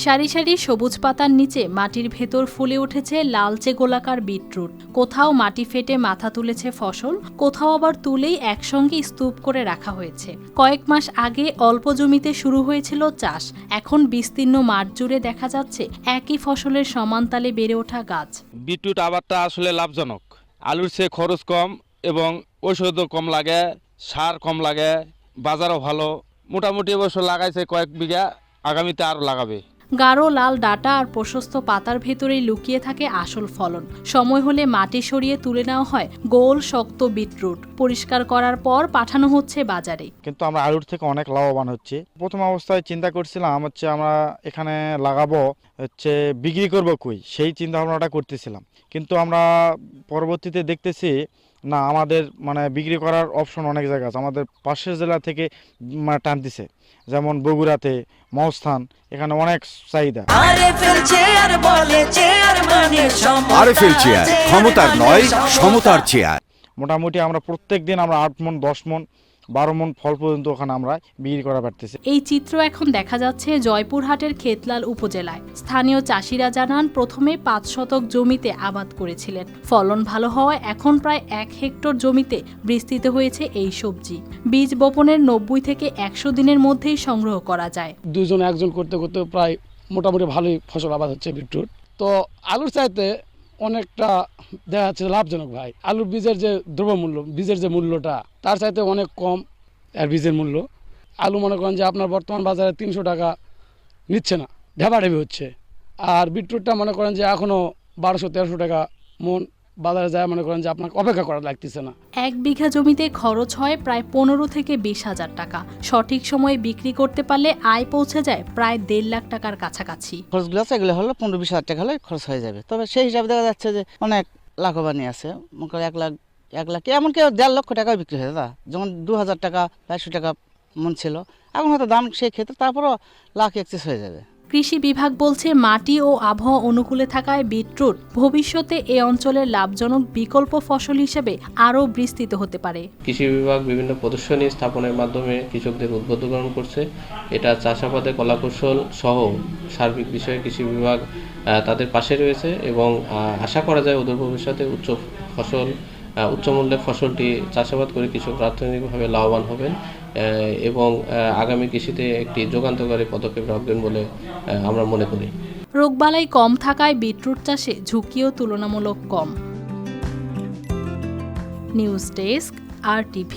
সারি সারি সবুজ পাতার নিচে মাটির ভেতর ফুলে উঠেছে লালচে গোলাকার বিটরুট। কোথাও মাটি ফেটে মাথা তুলেছে ফসল, কোথাও আবার তুলেই একসঙ্গে স্তূপ করে রাখা হয়েছে। কয়েক মাস আগে অল্প জমিতে শুরু হয়েছিল চাষ, এখন বিস্তীর্ণ মাঠ জুড়ে দেখা যাচ্ছে একই ফসলের সমানতালে বেড়ে ওঠা গাছ। বিটরুট আবারটা আসলে লাভজনক। আলুর চেয়ে খরচ কম এবং ঔষধও কম লাগে, সার কম লাগে, বাজারও ভালো। মোটামুটি এবছর লাগাইছে কয়েক বিঘা, আগামীতে আরও লাগাবে। গাঢ় লাল ডাঁটা আর প্রশস্ত পাতার ভেতরেই লুকিয়ে থাকে আসল ফলন। সময় হলে মাটি সরিয়ে তুলে নেওয়া হয় গোল শক্ত বিটরুট। পরিষ্কার করার পর পাঠানো হচ্ছে বাজারে। কিন্তু আমরা আলুর থেকে অনেক লাভবান হচ্ছি। প্রথম অবস্থায় চিন্তা করছিলাম আমরা এখানে লাগাবো, বিক্রি করবো কই, সেই চিন্তা ভাবনাটা করতেছিলাম। কিন্তু আমরা পরবর্তীতে দেখতেছি না, আমাদের বিক্রি করার অপশন অনেক জায়গা আছে। আমাদের পাশের জেলা থেকে টানতেছে, যেমন বগুড়াতে, মহস্থান, এখানে অনেক চাহিদা। আরএফএল চেয়ার, ক্ষমতার নয় সমতার চেয়ার। মোটামুটি আমরা প্রত্যেক দিন 8 মণ, 10 মণ, 12 মণ ফল পর্যন্ত ওখানে আমরা বিক্রি করা পারতেছি। এই চিত্র এখন দেখা যাচ্ছে জয়পুরহাটের খেতলাল উপজেলায়। স্থানীয় চাষিরা জানান, প্রথমে 5 শতক জমিতে আবাদ করেছিলেন। ফলন ভালো হওয়ায় এখন প্রায় 1 হেক্টর জমিতে বিস্তৃত হয়েছে এই সবজি। বীজ বপনের 90 থেকে 100 দিনের মধ্যেই সংগ্রহ করা যায়। দুজন একজন করতে করতে প্রায় মোটামুটি ভালোই ফসল আবাদ হচ্ছে বিটরুট। তো আলুর চাইতে অনেকটা দেখা যাচ্ছে লাভজনক ভাই। আলুর বীজের যে দ্রব্যমূল্য, বীজের যে মূল্যটা তার চাইতে অনেক কম আর বীজের মূল্য। আলু মনে করেন যে আপনার বর্তমান বাজারে 300 টাকা নিচ্ছে না, ঢেবাঢেবি হচ্ছে। আর বিটরুটটা মনে করেন যে এখনও 1200-1300 টাকা মন বাজারে যায়, মনে করেন যে আপনাকে অপেক্ষা করা লাগতেছে না। 1 বিঘা জমিতে খরচ হয় প্রায় 15 থেকে 20 হাজার টাকা। সঠিক সময়ে বিক্রি করতে পারলে আয় পৌঁছে যায় প্রায় 1.5 লাখ টাকার কাছাকাছি। খরচগুলো আছে, এগুলো হলো 15-20 হাজার টাকা হলে খরচ হয়ে যাবে। তবে সেই হিসাবে দেখা যাচ্ছে যে অনেক লাভবানই আছে। মনে করেন 1 লাখ এমনকি 1.5 লক্ষ টাকাও বিক্রি হয়ে যায়। যেমন 2000 টাকা 200 টাকা মন ছিল, এখন হয়তো দাম সেই ক্ষেত্রে তারপরও লাখ এক্সেস হয়ে যাবে। কৃষি বিভাগ বলছে, মাটি ও আবহাওয়া অনুকূলে থাকায় বিটরুট ভবিষ্যতে এ অঞ্চলের লাভজনক বিকল্প ফসল হিসেবে আরও বিস্তৃত হতে পারে। কৃষি বিভাগ বিভিন্ন প্রদর্শনী স্থাপনের মাধ্যমে কৃষকদের উদ্বুদ্ধ গ্রহণ করছে। এটা চাষাবাদে কলাকৌশল সহ সার্বিক বিষয়ে কৃষি বিভাগ তাদের পাশে রয়েছে এবং আশা করা যায় অদূর ভবিষ্যতে উচ্চমূল্যের ফসলটি চাষাবাদ করে কৃষক অর্থনৈতিকভাবে লাভবান হবেন এবং আগামী কৃষিতে একটি যুগান্তকারী পদক্ষেপ রাখবেন বলে আমরা মনে করি। রোগবালাই কম থাকায় বিটরুট চাষে ঝুঁকিও তুলনামূলক কম। News desk, RTV।